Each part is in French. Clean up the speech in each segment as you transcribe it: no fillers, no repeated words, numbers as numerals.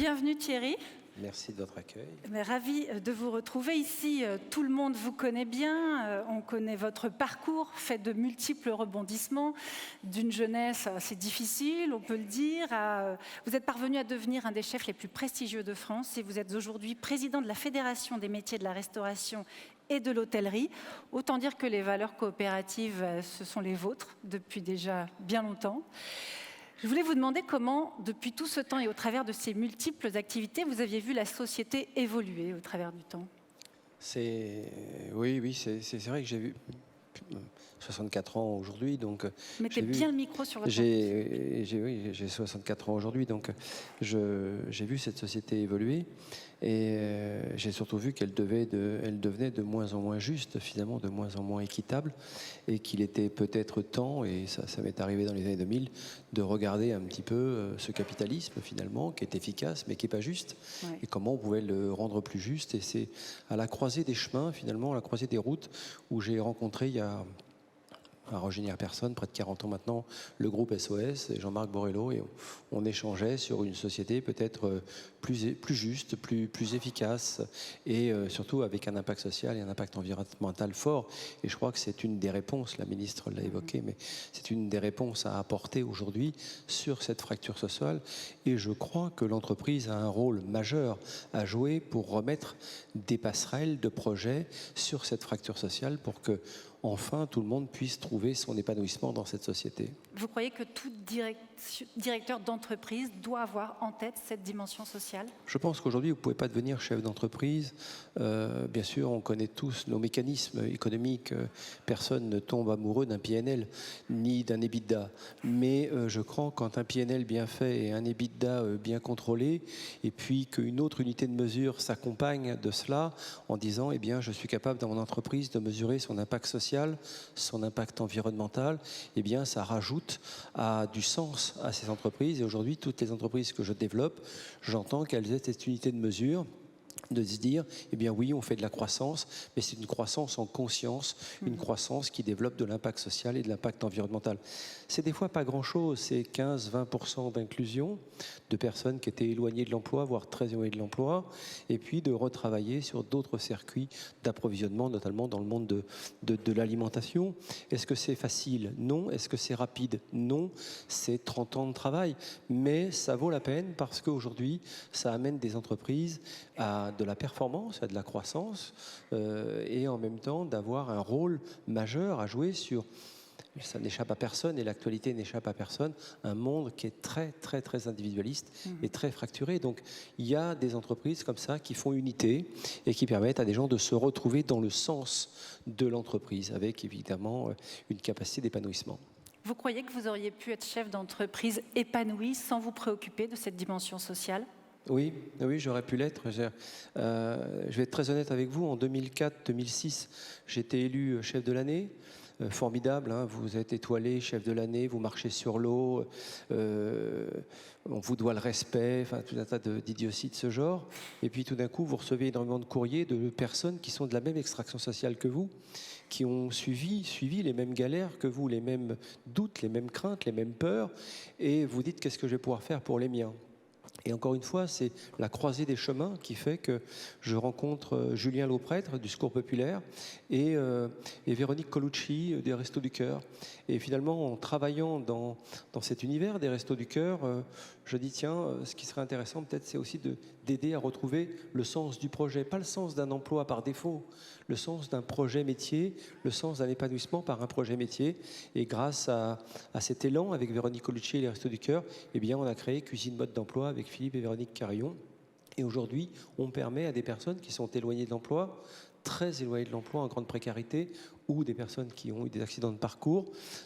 Bienvenue Thierry. Merci de votre accueil. Ravi de vous retrouver ici. Tout le monde vous connaît bien. On connaît votre parcours fait de multiples rebondissements, d'une jeunesse assez difficile, on peut le dire. Vous êtes parvenu à devenir un des chefs les plus prestigieux de France et vous êtes aujourd'hui président de la Fédération des métiers de la restauration et de l'hôtellerie. Autant dire que les valeurs coopératives, ce sont les vôtres depuis déjà bien longtemps. Je voulais vous demander comment, depuis tout ce temps et au travers de ces multiples activités, vous aviez vu la société évoluer au travers du temps. Oui, c'est vrai que j'ai vu 64 ans aujourd'hui, donc mettez bien le micro sur votre j'ai 64 ans aujourd'hui, donc j'ai vu cette société évoluer et j'ai surtout vu qu'elle devenait de moins en moins juste, finalement de moins en moins équitable, et qu'il était peut-être temps, et ça m'est arrivé dans les années 2000, de regarder un petit peu ce capitalisme finalement qui est efficace mais qui n'est pas juste, et comment on pouvait le rendre plus juste. Et c'est à la croisée des chemins, finalement, à la croisée des routes, où j'ai rencontré il y a à Rogenière-Personne, près de 40 ans maintenant, le groupe SOS et Jean-Marc Borrello, et on échangeait sur une société peut-être plus juste, plus efficace, et surtout avec un impact social et un impact environnemental fort. Et je crois que c'est une des réponses, la ministre l'a évoqué, mais c'est une des réponses à apporter aujourd'hui sur cette fracture sociale. Et je crois que l'entreprise a un rôle majeur à jouer pour remettre des passerelles de projets sur cette fracture sociale pour que enfin tout le monde puisse trouver son épanouissement dans cette société. Vous croyez que tout directeur d'entreprise doit avoir en tête cette dimension sociale? Je pense qu'aujourd'hui, vous ne pouvez pas devenir chef d'entreprise. Bien sûr, on connaît tous nos mécanismes économiques. Personne ne tombe amoureux d'un PNL ni d'un EBITDA. Mais je crois que quand un PNL bien fait et un EBITDA bien contrôlé, et puis qu'une autre unité de mesure s'accompagne de cela en disant, eh bien, je suis capable dans mon entreprise de mesurer son impact social, son impact environnemental, eh bien, ça rajoute du sens à ces entreprises. Et aujourd'hui, toutes les entreprises que je développe, j'entends qu'elles aient cette unité de mesure, de se dire, eh bien oui, on fait de la croissance, mais c'est une croissance en conscience, une croissance qui développe de l'impact social et de l'impact environnemental. C'est des fois pas grand-chose, c'est 15-20% d'inclusion de personnes qui étaient éloignées de l'emploi, voire très éloignées de l'emploi, et puis de retravailler sur d'autres circuits d'approvisionnement, notamment dans le monde de l'alimentation. Est-ce que c'est facile? Non. Est-ce que c'est rapide? Non. C'est 30 ans de travail, mais ça vaut la peine parce qu'aujourd'hui, ça amène des entreprises à de la performance, à de la croissance, et en même temps d'avoir un rôle majeur à jouer sur, ça n'échappe à personne et l'actualité n'échappe à personne, un monde qui est très très très individualiste et très fracturé. Donc il y a des entreprises comme ça qui font unité et qui permettent à des gens de se retrouver dans le sens de l'entreprise, avec évidemment une capacité d'épanouissement. Vous croyez que vous auriez pu être chef d'entreprise épanoui sans vous préoccuper de cette dimension sociale? Oui, j'aurais pu l'être. Je vais être très honnête avec vous. En 2004-2006, j'ai été élu chef de l'année. Formidable, hein, vous êtes étoilé, chef de l'année, vous marchez sur l'eau, on vous doit le respect, enfin tout un tas d'idioties de ce genre. Et puis tout d'un coup, vous recevez énormément de courriers de personnes qui sont de la même extraction sociale que vous, qui ont suivi les mêmes galères que vous, les mêmes doutes, les mêmes craintes, les mêmes peurs, et vous dites qu'est-ce que je vais pouvoir faire pour les miens. Et encore une fois, c'est la croisée des chemins qui fait que je rencontre Julien Lauprêtre du Secours Populaire et Véronique Colucci des Restos du Cœur. Et finalement, en travaillant dans cet univers des Restos du Cœur, je dis tiens, ce qui serait intéressant peut-être, c'est aussi d'aider à retrouver le sens du projet. Pas le sens d'un emploi par défaut, le sens d'un projet métier, le sens d'un épanouissement par un projet métier. Et grâce à cet élan avec Véronique Colucci et les Restos du Cœur, eh bien, on a créé Cuisine Mode d'Emploi avec Philippe et Véronique Carillon. Et aujourd'hui, on permet à des personnes qui sont éloignées de l'emploi, très éloignées de l'emploi, en grande précarité, ou des personnes qui ont eu des accidents de parcours,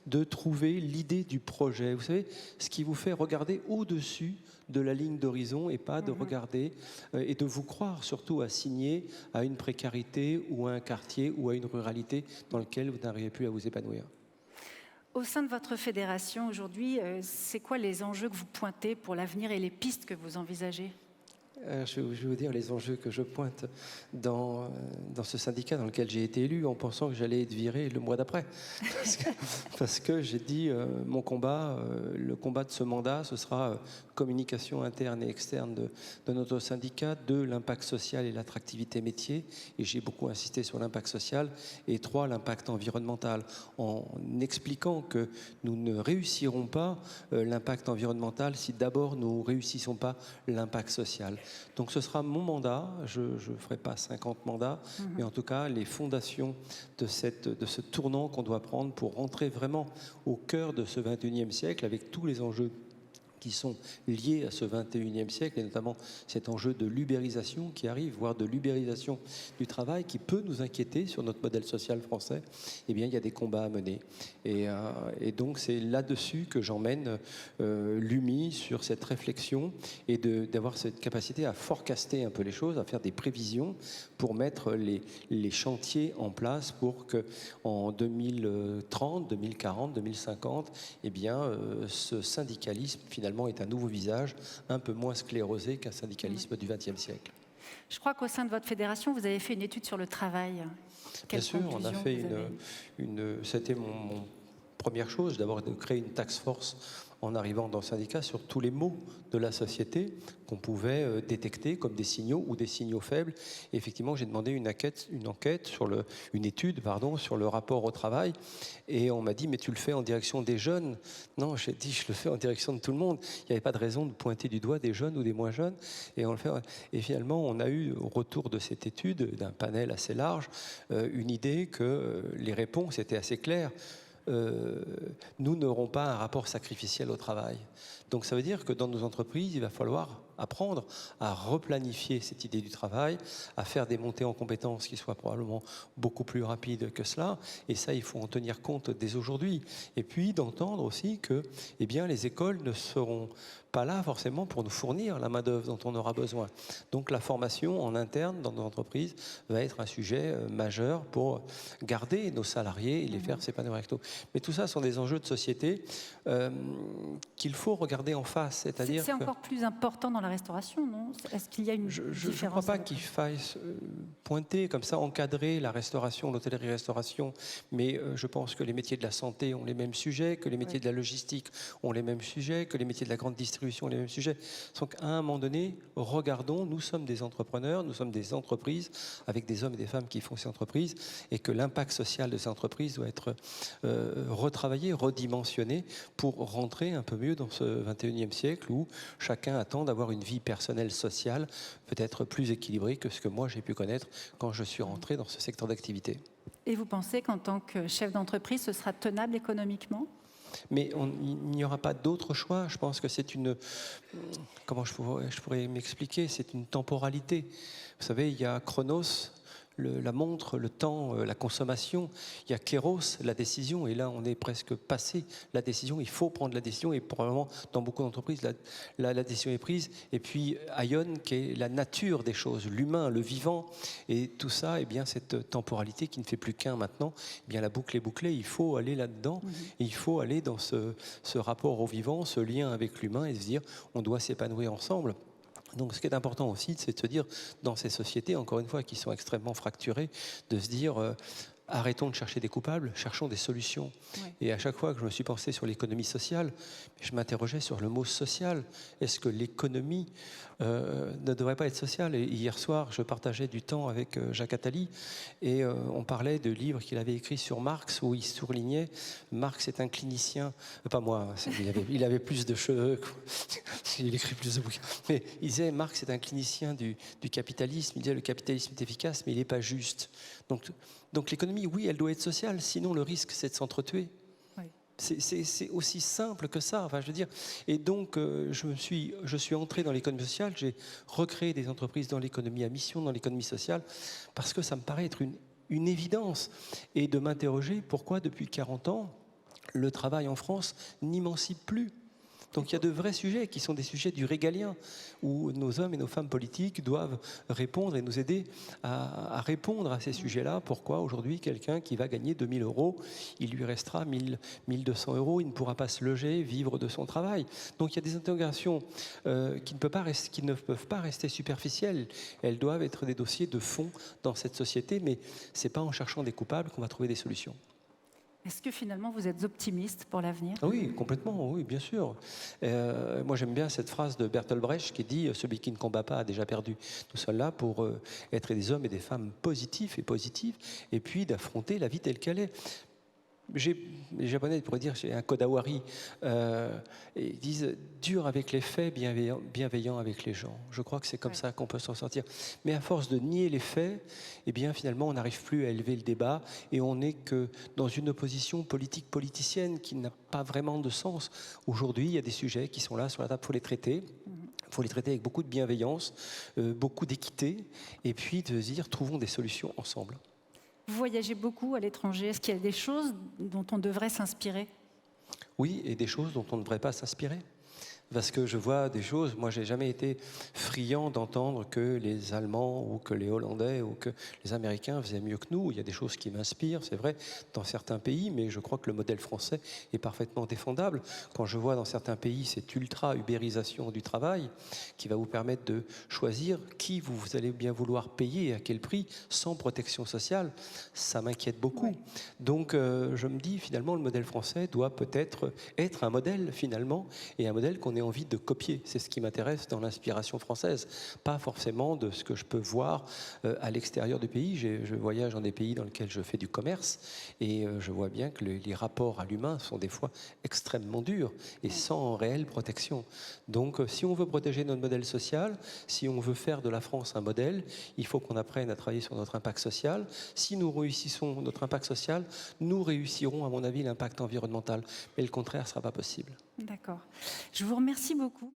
de trouver l'idée du projet. Vous savez, ce qui vous fait regarder au-dessus de la ligne d'horizon et pas de regarder et de vous croire surtout assigné à une précarité ou à un quartier ou à une ruralité dans lequel vous n'arrivez plus à vous épanouir. Au sein de votre fédération aujourd'hui, c'est quoi les enjeux que vous pointez pour l'avenir et les pistes que vous envisagez ? Je vais vous dire les enjeux que je pointe dans ce syndicat dans lequel j'ai été élu, en pensant que j'allais être viré le mois d'après. Parce que j'ai dit, mon combat, le combat de ce mandat, ce sera communication interne et externe de notre syndicat, 2, l'impact social et l'attractivité métier, et j'ai beaucoup insisté sur l'impact social, et 3, l'impact environnemental, en expliquant que nous ne réussirons pas l'impact environnemental si d'abord nous ne réussissons pas l'impact social. Donc ce sera mon mandat, je ne ferai pas 50 mandats, mais en tout cas les fondations de ce tournant qu'on doit prendre pour rentrer vraiment au cœur de ce 21e siècle avec tous les enjeux qui sont liés à ce 21e siècle, et notamment cet enjeu de l'ubérisation qui arrive, voire de l'ubérisation du travail, qui peut nous inquiéter sur notre modèle social français. Eh bien, il y a des combats à mener. Et donc, c'est là-dessus que j'emmène l'UMI sur cette réflexion et d'avoir cette capacité à forecaster un peu les choses, à faire des prévisions pour mettre les chantiers en place pour qu'en 2030, 2040, 2050, eh bien, ce syndicalisme, finalement, est un nouveau visage, un peu moins sclérosé qu'un syndicalisme du XXe siècle. Je crois qu'au sein de votre fédération, vous avez fait une étude sur le travail. Bien sûr, on a fait c'était mon première chose, d'abord de créer une task force en arrivant dans le syndicat sur tous les maux de la société qu'on pouvait détecter comme des signaux ou des signaux faibles. Et effectivement, j'ai demandé une étude sur le rapport au travail. Et on m'a dit, mais tu le fais en direction des jeunes. Non, j'ai dit, je le fais en direction de tout le monde. Il n'y avait pas de raison de pointer du doigt des jeunes ou des moins jeunes. Et finalement, on a eu, au retour de cette étude, d'un panel assez large, une idée que les réponses étaient assez claires. Nous n'aurons pas un rapport sacrificiel au travail. Donc ça veut dire que dans nos entreprises, il va falloir apprendre à replanifier cette idée du travail, à faire des montées en compétences qui soient probablement beaucoup plus rapides que cela. Et ça, il faut en tenir compte dès aujourd'hui. Et puis d'entendre aussi que eh bien, les écoles ne seront pas là forcément pour nous fournir la main-d'œuvre dont on aura besoin. Donc la formation en interne dans nos entreprises va être un sujet majeur pour garder nos salariés et les faire s'épanouir avec nous. Mais tout ça sont des enjeux de société qu'il faut regarder en face. C'est-à-dire encore plus important dans la restauration, non? Est-ce qu'il y a une différence? Je ne crois pas qu'il faille pointer comme ça, encadrer la restauration, l'hôtellerie-restauration, mais je pense que les métiers de la santé ont les mêmes sujets, que les métiers de la logistique ont les mêmes sujets, que les métiers de la grande distribution ont les mêmes sujets. Donc à un moment donné, regardons, nous sommes des entrepreneurs, nous sommes des entreprises avec des hommes et des femmes qui font ces entreprises, et que l'impact social de ces entreprises doit être retravaillé, redimensionné pour rentrer un peu mieux dans ce 21e siècle où chacun attend d'avoir une vie personnelle, sociale, peut-être plus équilibrée que ce que moi j'ai pu connaître quand je suis rentré dans ce secteur d'activité. Et vous pensez qu'en tant que chef d'entreprise, ce sera tenable économiquement ? Mais il n'y aura pas d'autre choix. Je pense que c'est une... Comment je pourrais m'expliquer? C'est une temporalité. Vous savez, il y a Chronos, la montre, le temps, la consommation. Il y a Kéros, la décision. Et là, on est presque passé la décision. Il faut prendre la décision. Et probablement, dans beaucoup d'entreprises, la décision est prise. Et puis, Aion, qui est la nature des choses, l'humain, le vivant. Et tout ça, eh bien, cette temporalité qui ne fait plus qu'un maintenant, eh bien, la boucle est bouclée. Il faut aller là-dedans. Et il faut aller dans ce rapport au vivant, ce lien avec l'humain et se dire, on doit s'épanouir ensemble. Donc ce qui est important aussi, c'est de se dire, dans ces sociétés, encore une fois, qui sont extrêmement fracturées, de se dire, arrêtons de chercher des coupables, cherchons des solutions. Ouais. Et à chaque fois que je me suis pensé sur l'économie sociale, je m'interrogeais sur le mot social. Est-ce que l'économie ne devrait pas être sociale? Et hier soir, je partageais du temps avec Jacques Attali et on parlait de livres qu'il avait écrits sur Marx où il soulignait Marx est un clinicien, pas moi, il avait plus de cheveux, il écrit plus de bouquins, mais il disait Marx est un clinicien du capitalisme, il disait le capitalisme est efficace mais il n'est pas juste. Donc l'économie, oui, elle doit être sociale, sinon le risque c'est de s'entretuer. C'est aussi simple que ça, enfin, je veux dire. Et donc, je suis entré dans l'économie sociale, j'ai recréé des entreprises dans l'économie à mission, dans l'économie sociale, parce que ça me paraît être une évidence. Et de m'interroger pourquoi, depuis 40 ans, le travail en France n'émancipe plus. Donc il y a de vrais sujets qui sont des sujets du régalien, où nos hommes et nos femmes politiques doivent répondre et nous aider à répondre à ces sujets-là. Pourquoi aujourd'hui quelqu'un qui va gagner 2 000 €, il lui restera 1 200 €, il ne pourra pas se loger, vivre de son travail. Donc il y a des interrogations qui ne peuvent pas rester superficielles. Elles doivent être des dossiers de fond dans cette société, mais ce n'est pas en cherchant des coupables qu'on va trouver des solutions. Est-ce que finalement vous êtes optimiste pour l'avenir? Oui, complètement, oui, bien sûr. Moi, j'aime bien cette phrase de Bertolt Brecht qui dit « Celui qui ne combat pas a déjà perdu ». Nous sommes là pour être des hommes et des femmes positifs et positives, et puis d'affronter la vie telle qu'elle est. Les Japonais pourraient dire, j'ai un kodawari, ils disent dur avec les faits, bienveillant avec les gens. Je crois que c'est comme ça qu'on peut s'en sortir. Mais à force de nier les faits, eh bien finalement on n'arrive plus à élever le débat et on n'est que dans une opposition politique politicienne qui n'a pas vraiment de sens. Aujourd'hui, il y a des sujets qui sont là sur la table, il faut les traiter. Il faut les traiter avec beaucoup de bienveillance, beaucoup d'équité, et puis de se dire trouvons des solutions ensemble. Vous voyagez beaucoup à l'étranger. Est-ce qu'il y a des choses dont on devrait s'inspirer? Oui, et des choses dont on ne devrait pas s'inspirer. Parce que je vois des choses, moi j'ai jamais été friand d'entendre que les Allemands ou que les Hollandais ou que les Américains faisaient mieux que nous. Il y a des choses qui m'inspirent, c'est vrai, dans certains pays, mais je crois que le modèle français est parfaitement défendable. Quand je vois dans certains pays cette ultra-ubérisation du travail qui va vous permettre de choisir qui vous allez bien vouloir payer et à quel prix, sans protection sociale, ça m'inquiète beaucoup. Oui. Donc je me dis finalement le modèle français doit peut-être être un modèle finalement, et un modèle qu'on ait envie de copier. C'est ce qui m'intéresse dans l'inspiration française, pas forcément de ce que je peux voir à l'extérieur du pays. Je voyage dans des pays dans lesquels je fais du commerce et je vois bien que les rapports à l'humain sont des fois extrêmement durs et sans réelle protection. Donc si on veut protéger notre modèle social, si on veut faire de la France un modèle, il faut qu'on apprenne à travailler sur notre impact social. Si nous réussissons notre impact social, nous réussirons à mon avis l'impact environnemental. Mais le contraire ne sera pas possible. D'accord. Je vous remercie beaucoup.